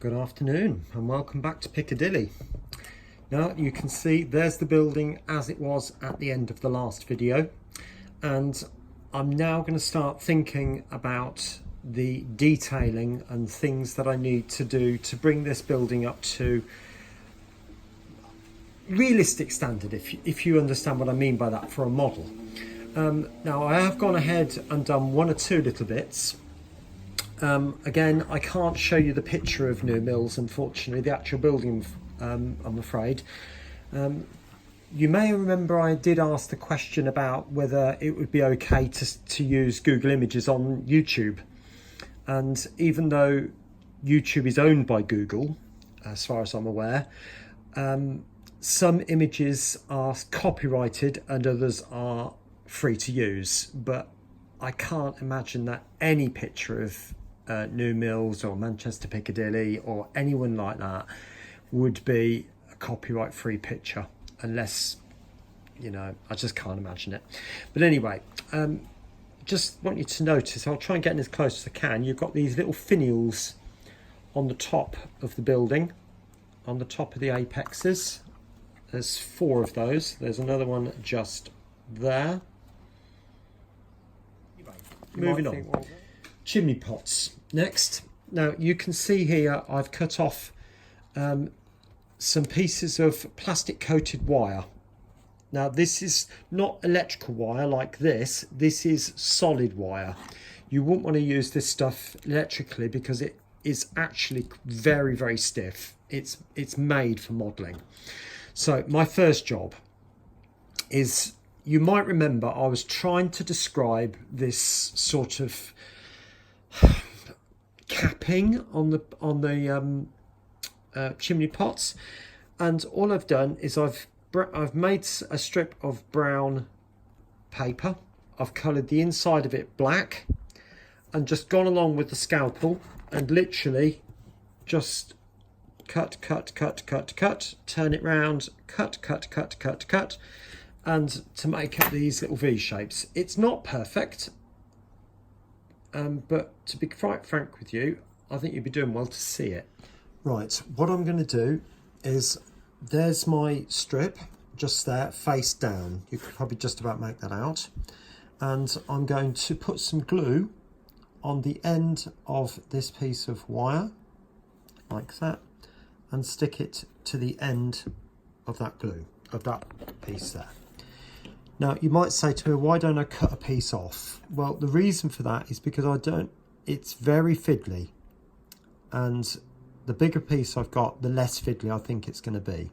Good afternoon and welcome back to Piccadilly. Now you can see there's the building as it was at the end of the last video, and I'm now going to start thinking about the detailing and things that I need to do to bring this building up to realistic standard, if you understand what I mean by that, for a model. Now I have gone ahead and done one or two little bits. Again, I can't show you the picture of New Mills, unfortunately, the actual building, I'm afraid. You may remember I did ask the question about whether it would be okay to use Google Images on YouTube. And even though YouTube is owned by Google, as far as I'm aware, some images are copyrighted and others are free to use. But I can't imagine that any picture of New Mills or Manchester Piccadilly or anyone like that would be a copyright free picture, unless, you know, I just can't imagine it. But anyway, just want you to notice, I'll try and get in as close as I can. You've got these little finials on the top of the building, on the top of the apexes. There's 4 of those. There's another one just there. Moving on. Chimney pots next. Now you can see here I've cut off some pieces of plastic coated wire. Now this is not electrical wire like this is solid wire. You wouldn't want to use this stuff electrically because it is actually very, very stiff. It's made for modelling. So my first job is, you might remember I was trying to describe this sort of capping on the chimney pots, and all I've done is I've made a strip of brown paper. I've coloured the inside of it black and just gone along with the scalpel and literally just cut, turn it round, cut, and to make up these little V shapes. It's not perfect, but to be quite frank with you, I think you'd be doing well to see it. Right, what I'm going to do is, there's my strip just there, face down. You could probably just about make that out. And I'm going to put some glue on the end of this piece of wire, like that, and stick it to the end of that glue, of that piece there. Now you might say to me, why don't I cut a piece off? Well, the reason for that is because it's very fiddly, and the bigger piece I've got, the less fiddly I think it's going to be.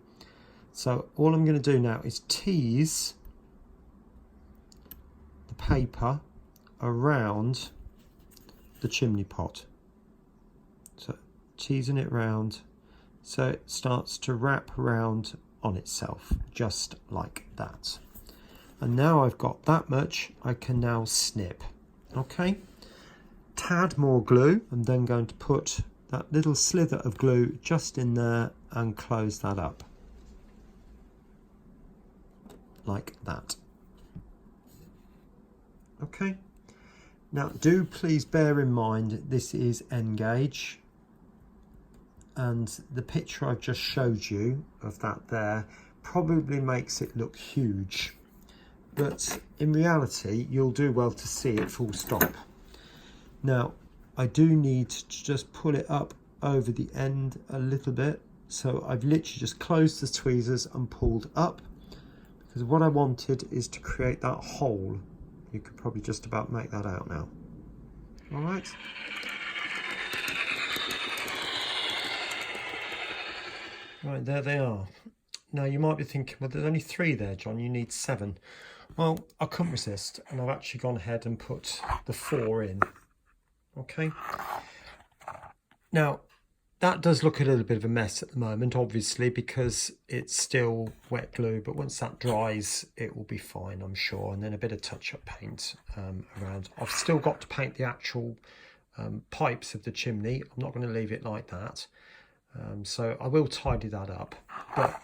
So all I'm going to do now is tease the paper around the chimney pot. So teasing it round so it starts to wrap around on itself, just like that. And now I've got that much, I can now snip. Okay, tad more glue, and then going to put that little slither of glue just in there and close that up like that. Okay, now do please bear in mind this is N gauge, and the picture I've just showed you of that there probably makes it look huge, but in reality you'll do well to see it full stop. Now I do need to just pull it up over the end a little bit, so I've literally just closed the tweezers and pulled up, because what I wanted is to create that hole. You could probably just about make that out now. All right. Right, there they are. Now you might be thinking, well, there's only 3 there, John, you need 7. Well, I couldn't resist, and I've actually gone ahead and put the 4 in. Okay. Now, that does look a little bit of a mess at the moment, obviously, because it's still wet glue, but once that dries, it will be fine, I'm sure. And then a bit of touch-up paint around. I've still got to paint the actual pipes of the chimney. I'm not going to leave it like that. So I will tidy that up. But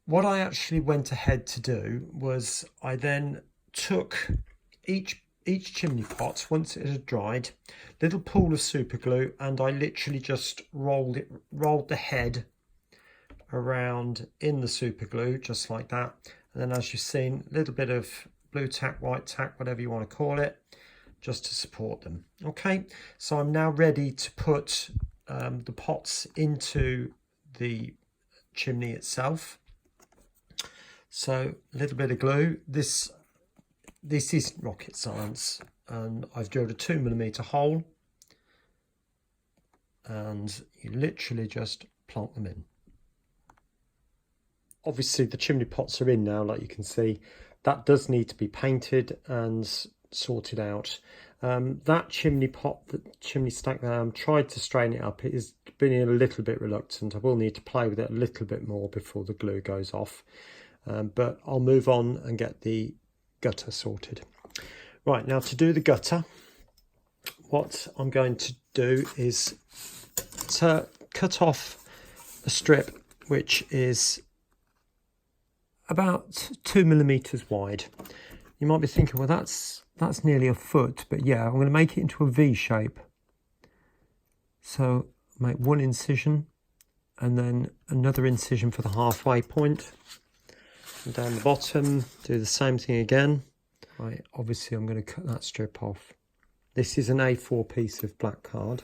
what I actually went ahead to do was I then took each each chimney pot, once it had dried, little pool of super glue, and I literally just rolled the head around in the super glue, just like that. And then, as you've seen, a little bit of blue tack, white tack, whatever you want to call it, just to support them. Okay, so I'm now ready to put the pots into the chimney itself. So a little bit of glue. This isn't rocket science, and I've drilled a 2mm hole, and you literally just plonk them in. Obviously the chimney pots are in now, like you can see. That does need to be painted and sorted out. That chimney pot, the chimney stack there, tried to strain it up. It has been a little bit reluctant. I will need to play with it a little bit more before the glue goes off. But I'll move on and get the gutter sorted. Right, now to do the gutter, what I'm going to do is to cut off a strip which is about 2mm wide. You might be thinking, well, that's nearly a foot, but yeah, I'm going to make it into a V shape. So make one incision and then another incision for the halfway point. And down the bottom, do the same thing again. Right, obviously I'm going to cut that strip off. This is an A4 piece of black card,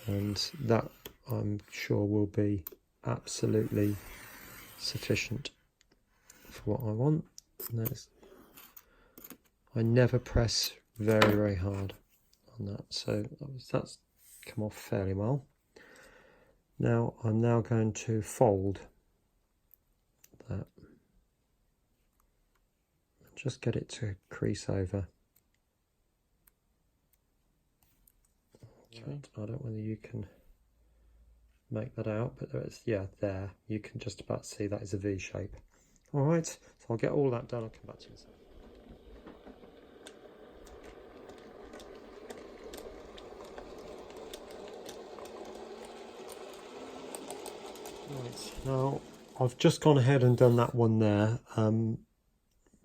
and that I'm sure will be absolutely sufficient for what I want. I never press very hard on that, so that's come off fairly well. Now I'm going to fold that, just get it to crease over. Okay, I don't know whether you can make that out, but there's, yeah, there you can just about see that is a V shape. All right, so I'll get all that done. I'll come back to you in a second. Right, now I've just gone ahead and done that one there,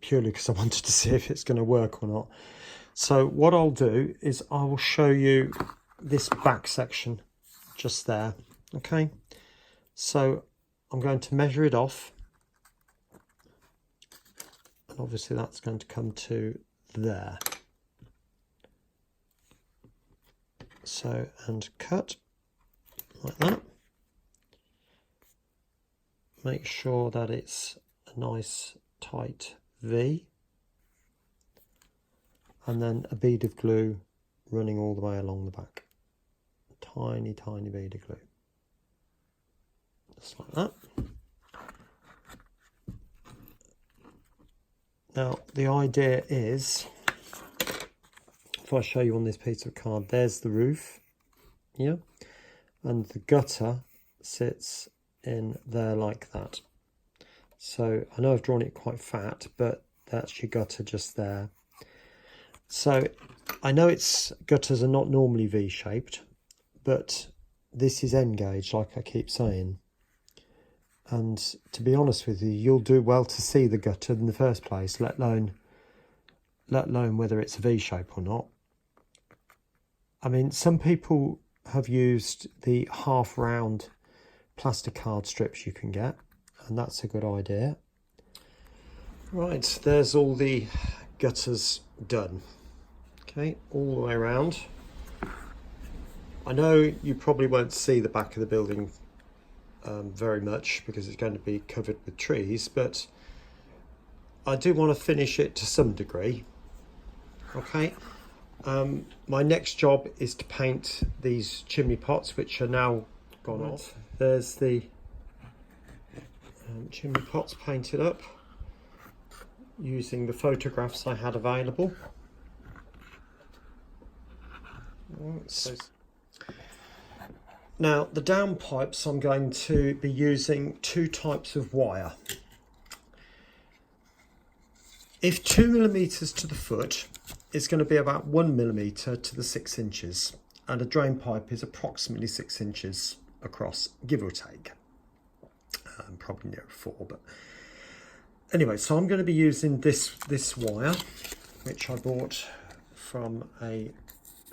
purely because I wanted to see if it's going to work or not. So what I'll do is I will show you this back section just there. Okay, so I'm going to measure it off, and obviously that's going to come to there. So, and cut like that. Make sure that it's a nice tight V, and then a bead of glue running all the way along the back. Tiny bead of glue, just like that. Now the idea is, if I show you on this piece of card, there's the roof, yeah, and the gutter sits in there like that. So I know I've drawn it quite fat, but that's your gutter just there. So I know its gutters are not normally V-shaped, but this is N gauge, like I keep saying. And to be honest with you, you'll do well to see the gutter in the first place, let alone whether it's a V shape or not. I mean, some people have used the half round plastic card strips you can get, and that's a good idea. Right, there's all the gutters done. Okay, all the way around. I know you probably won't see the back of the building very much because it's going to be covered with trees, but I do want to finish it to some degree. Okay, my next job is to paint these chimney pots, which are now gone off. There's the chimney pots painted up using the photographs I had available. Now the downpipes, I'm going to be using two types of wire. If 2mm to the foot is going to be about 1mm to the 6 inches, and a drain pipe is approximately 6 inches across, give or take. Probably near 4, but anyway, so I'm going to be using this wire, which I bought from a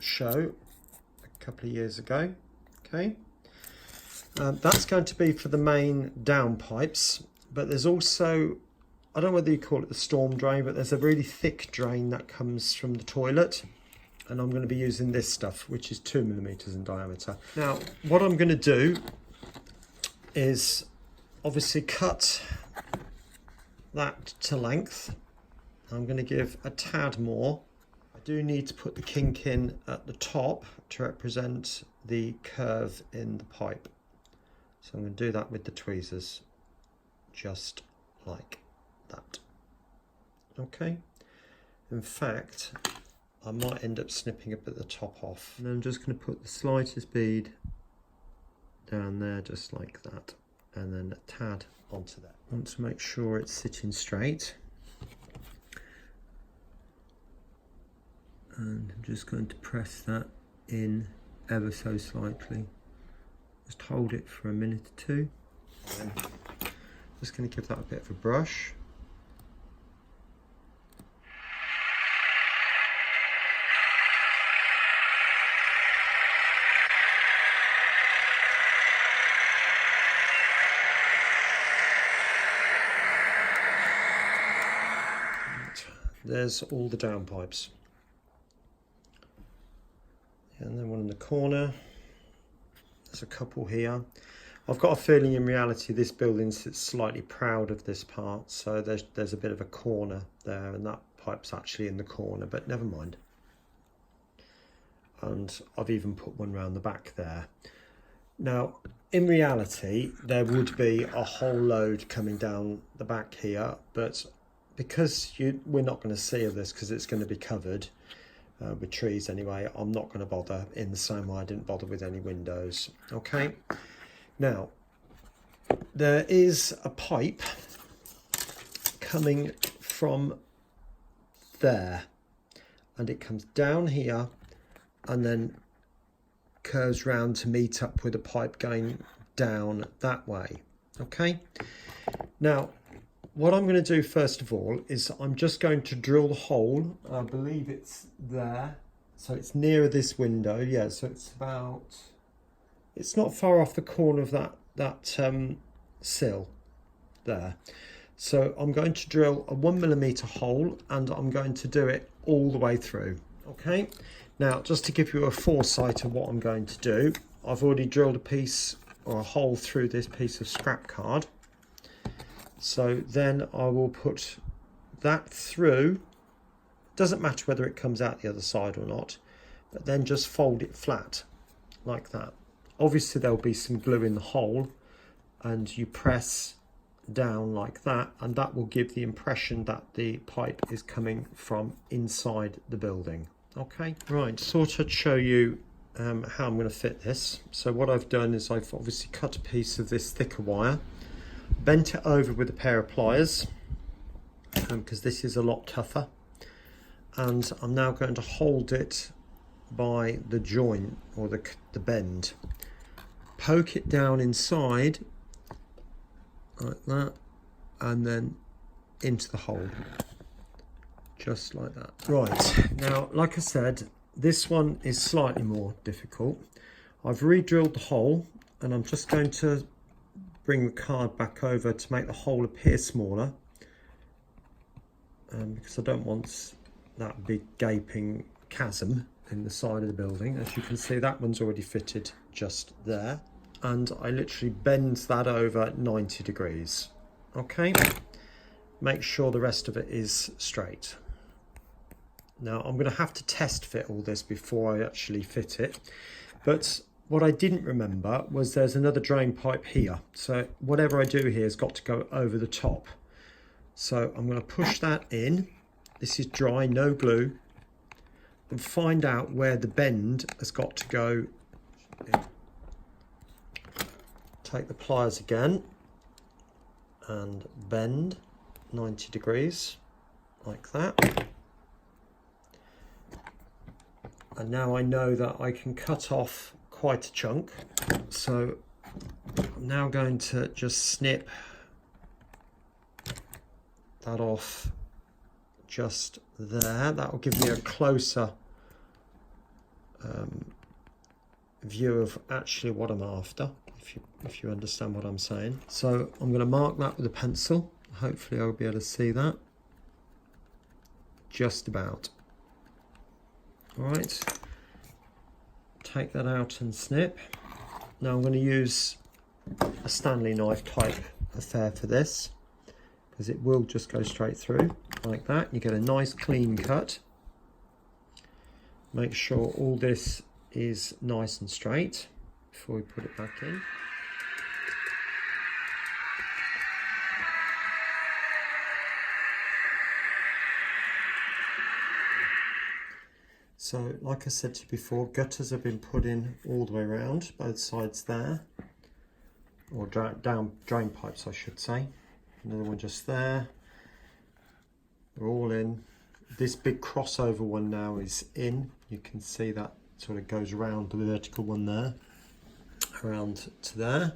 show a couple of years ago. Okay, that's going to be for the main downpipes, but there's also, I don't know whether you call it the storm drain, but there's a really thick drain that comes from the toilet, and I'm going to be using this stuff, which is 2mm in diameter. Now, what I'm going to do is obviously cut that to length. I'm going to give a tad more. I do need to put the kink in at the top to represent the curve in the pipe. So I'm going to do that with the tweezers, just like that. Okay. In fact, I might end up snipping up at the top off. And I'm just going to put the slightest bead down there, just like that. And then a tad onto that. I want to make sure it's sitting straight. And I'm just going to press that in ever so slightly. Just hold it for a minute or two. And just going to give that a bit of a brush. There's all the downpipes. And then one in the corner. There's a couple here. I've got a feeling in reality this building sits slightly proud of this part, so there's a bit of a corner there, and that pipe's actually in the corner, but never mind. And I've even put one round the back there. Now, in reality, there would be a whole load coming down the back here, but because we're not going to see this because it's going to be covered with trees anyway, I'm not going to bother in the same way I didn't bother with any windows. Okay, now there is a pipe coming from there, and it comes down here and then curves round to meet up with a pipe going down that way. Okay, now what I'm going to do first of all is I'm just going to drill the hole. I believe it's there, so it's nearer this window. Yeah, so it's not far off the corner of that sill there. So I'm going to drill a 1mm hole, and I'm going to do it all the way through. Okay, now just to give you a foresight of what I'm going to do, I've already drilled a piece or a hole through this piece of scrap card. So then I will put that through. Doesn't matter whether it comes out the other side or not, but then just fold it flat like that. Obviously there'll be some glue in the hole, and you press down like that, and that will give the impression that the pipe is coming from inside the building. Okay, right, thought I'd show you how I'm going to fit this. So what I've done is I've obviously cut a piece of this thicker wire, bent it over with a pair of pliers, because this is a lot tougher, and I'm now going to hold it by the joint or the bend, poke it down inside like that, and then into the hole just like that. Right, now like I said, this one is slightly more difficult. I've re-drilled the hole, and I'm just going to bring the card back over to make the hole appear smaller, because I don't want that big gaping chasm in the side of the building. As you can see, that one's already fitted just there, and I literally bend that over 90 degrees. Okay, make sure the rest of it is straight. Now I'm going to have to test fit all this before I actually fit it, but what I didn't remember was there's another drain pipe here. So whatever I do here has got to go over the top. So I'm going to push that in. This is dry, no glue. And find out where the bend has got to go in. Take the pliers again and bend 90 degrees like that. And now I know that I can cut off quite a chunk, so I'm now going to just snip that off just there. That will give me a closer view of actually what I'm after, if you understand what I'm saying. So I'm going to mark that with a pencil. Hopefully I'll be able to see that. Just about. All right. Take that out and snip. Now I'm going to use a Stanley knife type affair for this, because it will just go straight through like that. You get a nice clean cut. Make sure all this is nice and straight before we put it back in. So, like I said to you before, gutters have been put in all the way around, both sides there, or down drain pipes I should say. Another one just there. They're all in. This big crossover one now is in. You can see that sort of goes around the vertical one there, around to there.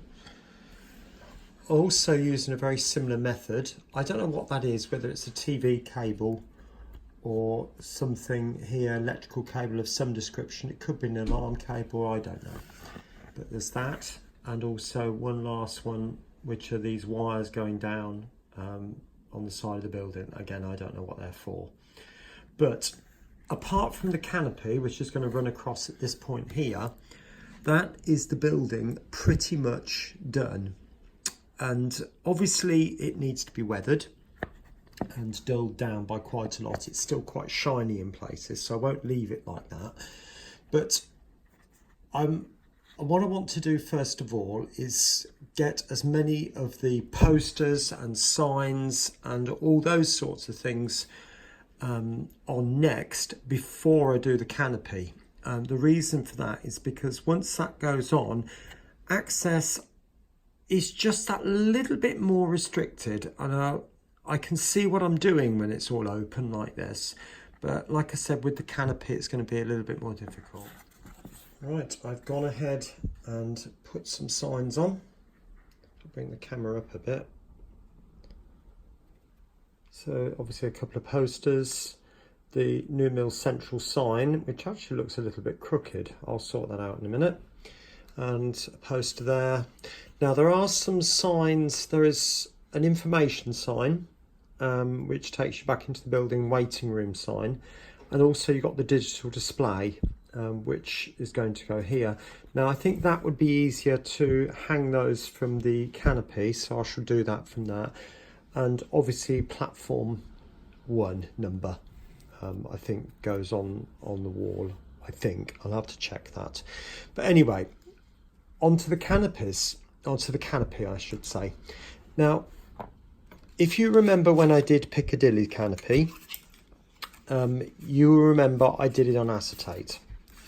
Also using a very similar method. I don't know what that is, whether it's a TV cable or something here, electrical cable of some description. It could be an alarm cable, I don't know. But there's that, and also one last one, which are these wires going down on the side of the building. Again, I don't know what they're for. But apart from the canopy, which is going to run across at this point here, that is the building pretty much done. And obviously it needs to be weathered and dulled down by quite a lot. It's still quite shiny in places, so I won't leave it like that. But what I want to do first of all is get as many of the posters and signs and all those sorts of things on next before I do the canopy. The reason for that is because once that goes on, access is just that little bit more restricted, and I can see what I'm doing when it's all open like this, but like I said, with the canopy it's going to be a little bit more difficult. Right, I've gone ahead and put some signs on. I'll bring the camera up a bit. So obviously a couple of posters, the New Mill Central sign, which actually looks a little bit crooked. I'll sort that out in a minute. And a poster there. Now there are some signs. There is an information sign, which takes you back into the building, waiting room sign. And also you've got the digital display, which is going to go here. Now I think that would be easier to hang those from the canopy, so I shall do that from that. And obviously platform 1 number, I think goes on the wall. I think I'll have to check that. But anyway, onto the canopies, onto the canopy I should say. Now, if you remember when I did Piccadilly canopy, you will remember I did it on acetate,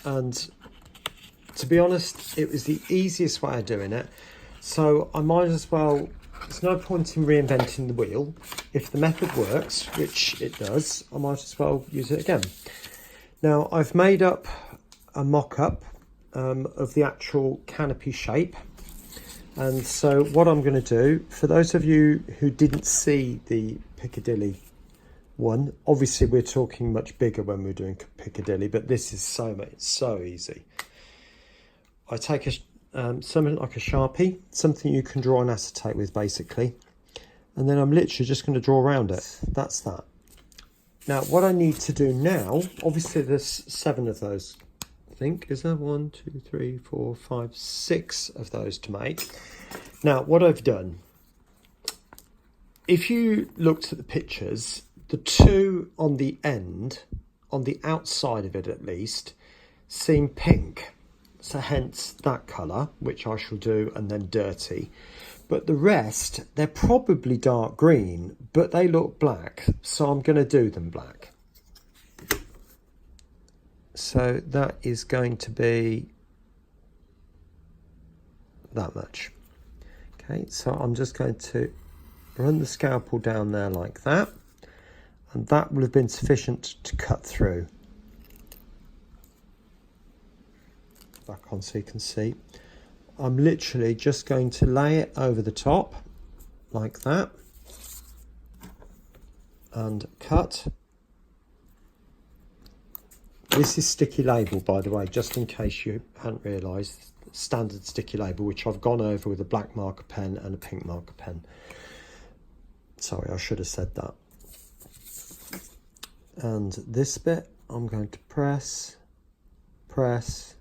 and to be honest, it was the easiest way of doing it. So I might as well, there's no point in reinventing the wheel. If the method works, which it does, I might as well use it again. Now I've made up a mock-up of the actual canopy shape. And so what I'm going to do, for those of you who didn't see the Piccadilly one, obviously we're talking much bigger when we're doing Piccadilly, but this is so easy. I take something like a Sharpie, something you can draw on acetate with basically, and then I'm literally just going to draw around it. That's that. Now what I need to do now, obviously there's 7 of those, I think, is there 1, 2, 3, 4, 5, 6 of those to make. Now what I've done, if you looked at the pictures, the 2 on the end, on the outside of it at least, seem pink. So hence that colour, which I shall do, and then dirty. But the rest, they're probably dark green, but they look black. So I'm going to do them black. So that is going to be that much. Okay, so I'm just going to run the scalpel down there like that. And that will have been sufficient to cut through. Back on so you can see. I'm literally just going to lay it over the top like that and cut This is sticky label, by the way, just in case you hadn't realised. Standard sticky label, which I've gone over with a black marker pen and a pink marker pen. Sorry, I should have said that. And this bit, I'm going to press, press,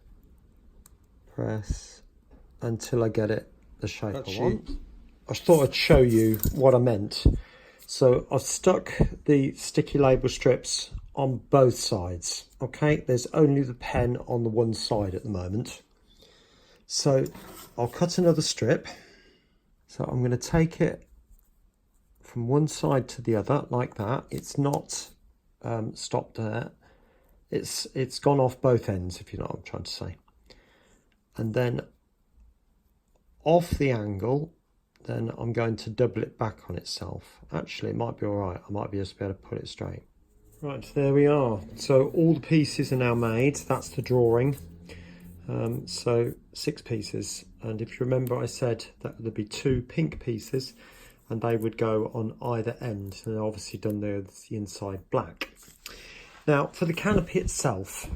press, until I get it the shape I want. I thought I'd show you what I meant. So I've stuck the sticky label strips on both sides, okay? There's only the pen on the one side at the moment. So I'll cut another strip. So I'm going to take it from one side to the other like that. It's not stopped there. It's gone off both ends, if you know what I'm trying to say. And then off the angle, then I'm going to double it back on itself. Actually, it might be all right. I might be just be able to put it straight. Right, there we are. So all the pieces are now made. That's the drawing. So 6 pieces. And if you remember, I said that there'd be 2 pink pieces and they would go on either end. And I've obviously done the inside black. Now, for the canopy itself,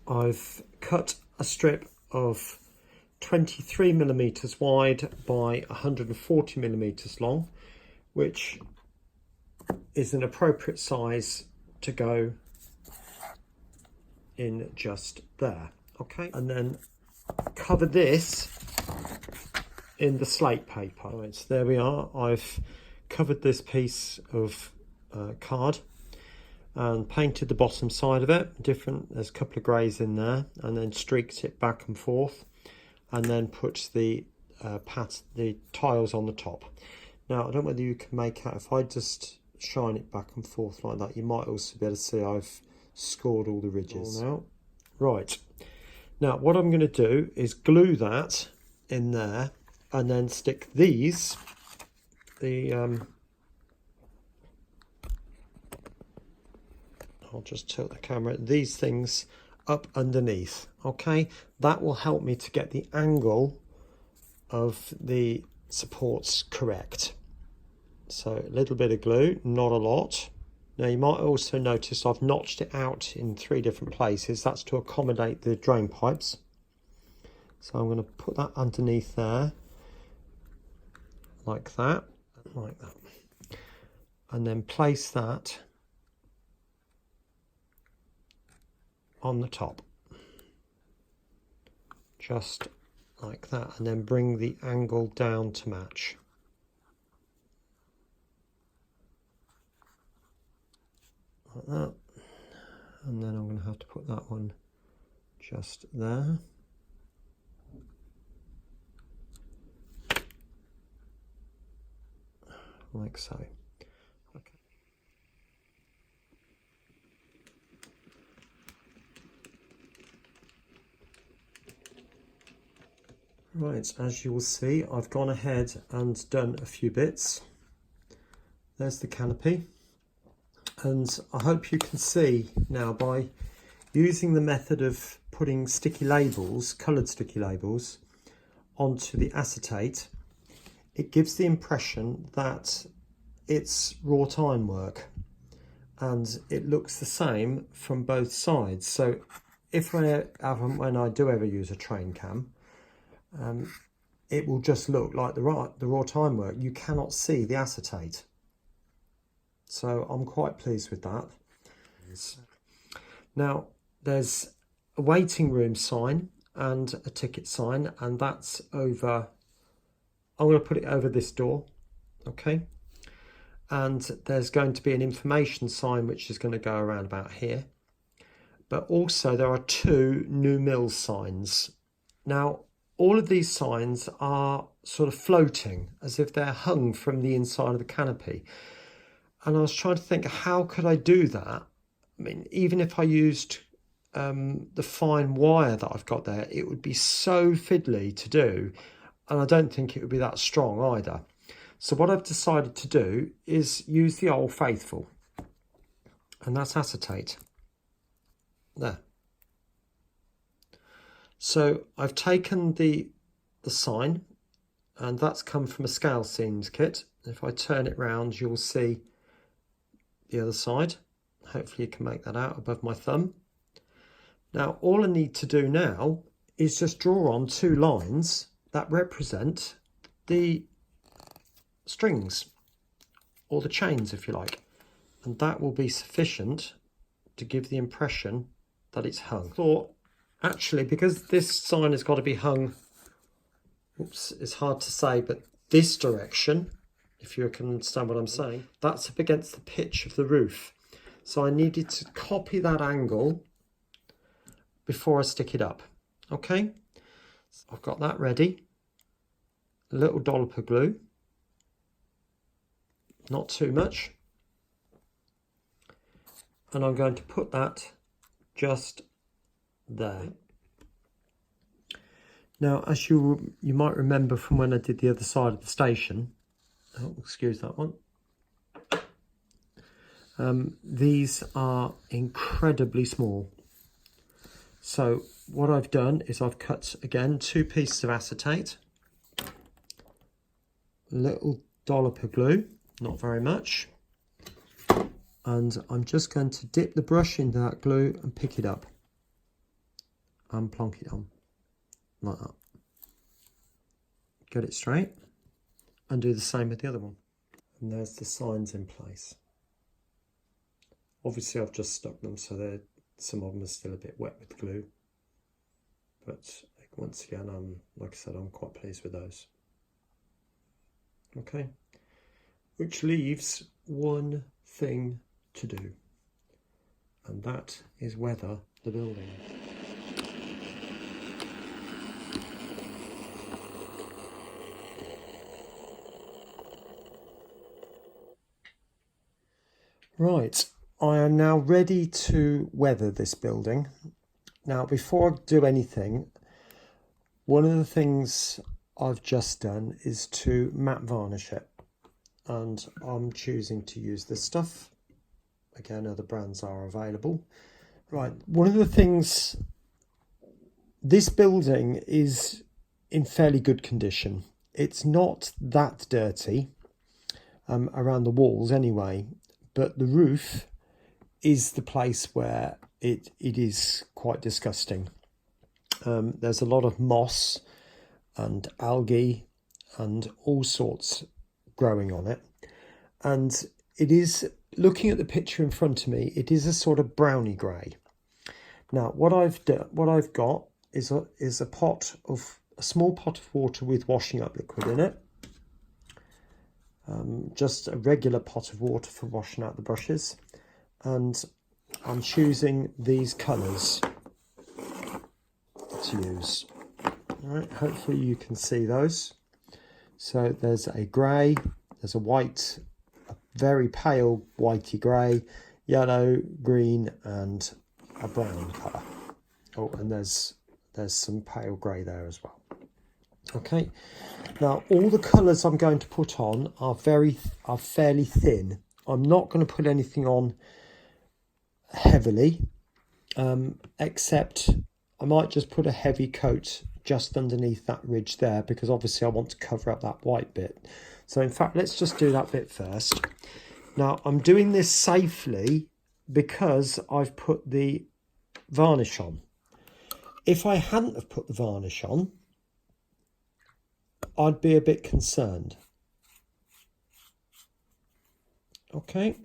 I've cut a strip of 23 millimeters wide by 140 millimeters long, which is an appropriate size to go in just there. Okay, and then cover this in the slate paper. Right, so there we are. I've covered this piece of card and painted the bottom side of it different. There's a couple of greys in there, and then streaked it back and forth, and then put the tiles on the top. Now, I don't know whether you can make out, if I just shine it back and forth like that, you might also be able to see I've scored all the ridges. Now, right, now what I'm going to do is glue that in there and then stick these, I'll just tilt the camera, these things up underneath. Okay, that will help me to get the angle of the supports correct. So a little bit of glue, not a lot. Now you might also notice I've notched it out in 3 different places. That's to accommodate the drain pipes. So I'm going to put that underneath there, like that, and then place that on the top, just like that, and then bring the angle down to match. Like that, and then I'm going to have to put that one just there. Like so. Okay. Right, as you will see, I've gone ahead and done a few bits. There's the canopy. And I hope you can see now, by using the method of putting sticky labels, coloured sticky labels, onto the acetate, it gives the impression that it's wrought iron work, and it looks the same from both sides. So if when I do ever use a train cam, it will just look like the wrought iron work. You cannot see the acetate. So I'm quite pleased with that. Now there's a waiting room sign and a ticket sign, and that's over, I'm going to put it over this door, okay? And there's going to be an information sign which is going to go around about here. But also there are 2 new mill signs. Now all of these signs are sort of floating as if they're hung from the inside of the canopy. And I was trying to think, how could I do that? I mean, even if I used the fine wire that I've got there, it would be so fiddly to do. And I don't think it would be that strong either. So what I've decided to do is use the Old Faithful. And that's acetate. There. So I've taken the sign, and that's come from a scale seams kit. If I turn it round, you'll see the other side. Hopefully you can make that out above my thumb. Now all I need to do now is just draw on 2 lines that represent the strings, or the chains if you like, and that will be sufficient to give the impression that it's hung. Or actually, because this sign has got to be hung, oops, it's hard to say, but this direction, if you can understand what I'm saying, that's up against the pitch of the roof. So I needed to copy that angle before I stick it up. Okay, so I've got that ready. A little dollop of glue, not too much. And I'm going to put that just there. Now, as you might remember from when I did the other side of the station, oh, excuse that one, these are incredibly small. So what I've done is I've cut, again, 2 pieces of acetate, a little dollop of glue, not very much, and I'm just going to dip the brush into that glue and pick it up and plonk it on like that. Get it straight and do the same with the other one. And there's the signs in place. Obviously I've just stuck them, so some of them are still a bit wet with glue, but once again, like I said, I'm quite pleased with those. Okay, which leaves one thing to do, and that is weather the building. Right, I am now ready to weather this building. Now, before I do anything, one of the things I've just done is to matte varnish it, and I'm choosing to use this stuff. Again, other brands are available. Right, one of the things, this building is in fairly good condition. It's not that dirty around the walls anyway, but the roof is the place where it is quite disgusting. There's a lot of moss and algae and all sorts growing on it, and it is, looking at the picture in front of me, it is a sort of browny grey. Now what I've got is a small pot of water with washing up liquid in it. Just a regular pot of water for washing out the brushes, and I'm choosing these colours to use. All right, hopefully you can see those. So there's a grey, there's a white, a very pale whitey grey, yellow, green, and a brown colour. Oh, and there's some pale grey there as well. Okay, now all the colours I'm going to put on are fairly thin. I'm not going to put anything on heavily, except I might just put a heavy coat just underneath that ridge there, because obviously I want to cover up that white bit. So in fact, let's just do that bit first. Now I'm doing this safely because I've put the varnish on. If I hadn't have put the varnish on, I'd be a bit concerned. Okay,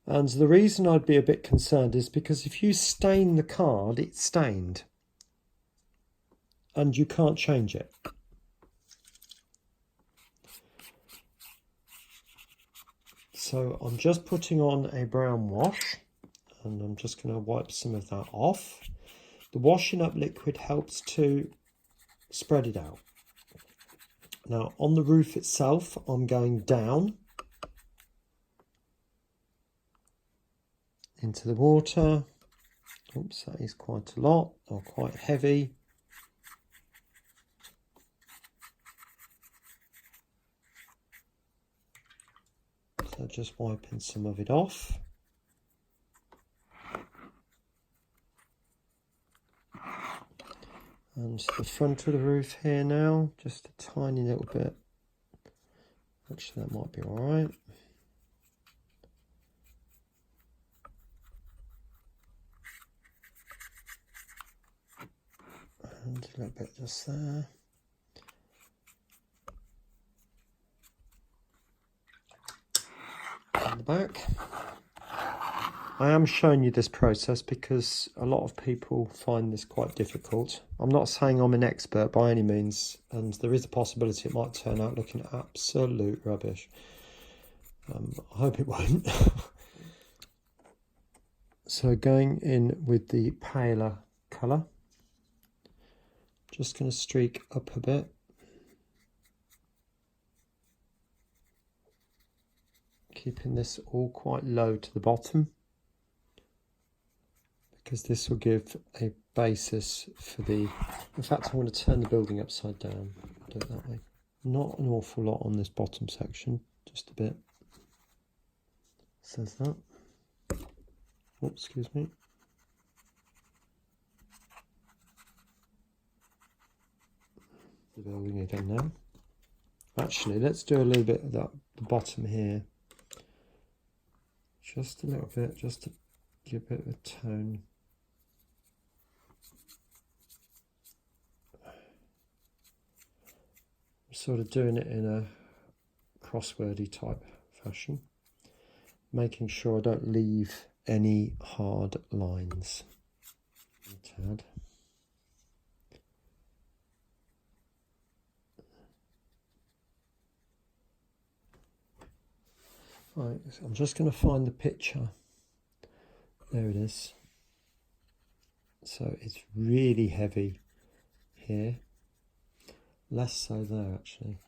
and the reason I'd be a bit concerned is because if you stain the card, it's stained and you can't change it. So I'm just putting on a brown wash, and I'm just going to wipe some of that off. The washing up liquid helps to spread it out. Now on the roof itself, I'm going down into the water. Oops, that is quite a lot, or quite heavy. So just wiping some of it off. And the front of the roof here now, just a tiny little bit. Actually, that might be all right. and a little bit just there. On the back. I am showing you this process because a lot of people find this quite difficult. I'm not saying I'm an expert by any means, and there is a possibility it might turn out looking absolute rubbish. I hope it won't. So going in with the paler colour, just going to streak up a bit. Keeping this all quite low to the bottom, because this will give a basis for the... In fact, I want to turn the building upside down. Do it that way. Not an awful lot on this bottom section, just a bit. Says that. Oh, excuse me. The building again now. Actually, let's do a little bit of that, the bottom here. Just a little bit, just to give a bit of a tone. I'm sort of doing it in a crosswordy type fashion, making sure I don't leave any hard lines. A tad. Right, so I'm just going to find the picture. There it is. So it's really heavy here, less so there actually.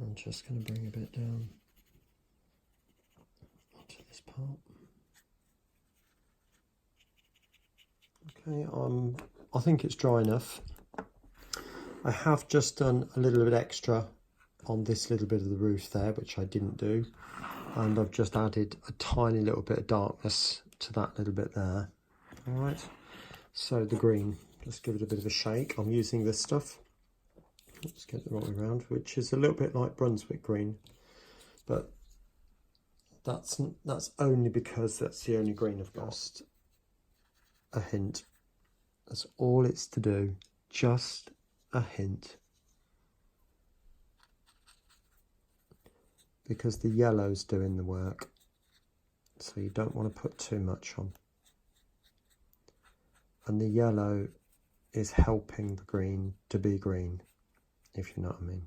I'm just going to bring a bit down onto this part. Okay, I think it's dry enough. I have just done a little bit extra on this little bit of the roof there, which I didn't do, and I've just added a tiny little bit of darkness to that little bit there. All right, so the green, let's give it a bit of a shake. I'm using this stuff, let's get the right way around, which is a little bit like Brunswick green, but that's only because that's the only green I've got. Just a hint, that's all it's to do, just a hint, because the yellow's doing the work, so you don't want to put too much on, and the yellow is helping the green to be green, if you know what I mean.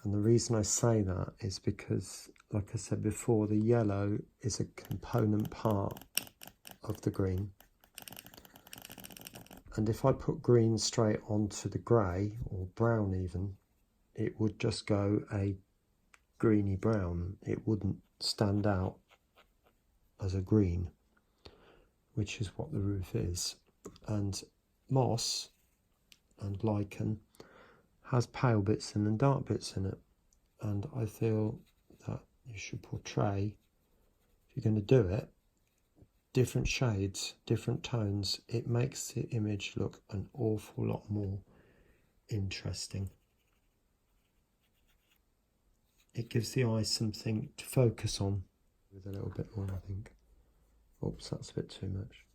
And the reason I say that is because, like I said before, the yellow is a component part of the green. And if I put green straight onto the grey, or brown even, it would just go a greeny brown. It wouldn't stand out as a green, which is what the roof is. And moss and lichen has pale bits in and dark bits in it. And I feel that you should portray, if you're going to do it, different shades, different tones. It makes the image look an awful lot more interesting. It gives the eye something to focus on with a little bit more, I think. Oops, that's a bit too much.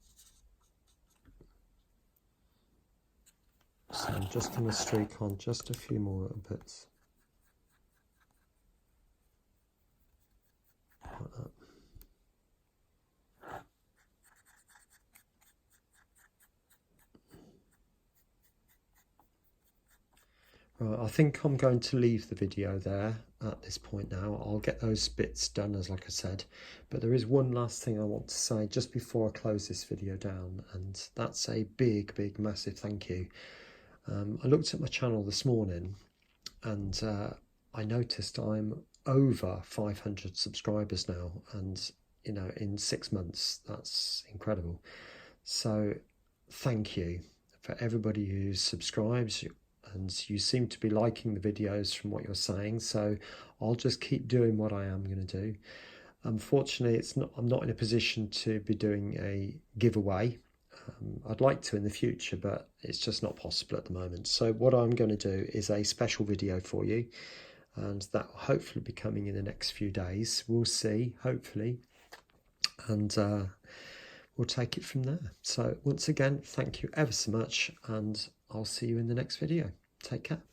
So I'm just going to streak on just a few more little bits. Like that. Right, I think I'm going to leave the video there at this point now. I'll get those bits done, as like I said, but there is one last thing I want to say just before I close this video down, and that's a big massive thank you. I looked at my channel this morning and I noticed I'm over 500 subscribers now, and you know, in 6 months, that's incredible. So thank you for everybody who subscribes, and you seem to be liking the videos from what you're saying, so I'll just keep doing what I am going to do. Unfortunately, I'm not in a position to be doing a giveaway. I'd like to in the future, but it's just not possible at the moment. So what I'm going to do is a special video for you, and that will hopefully be coming in the next few days. We'll see, hopefully. And we'll take it from there. So once again, thank you ever so much, and I'll see you in the next video. Take care.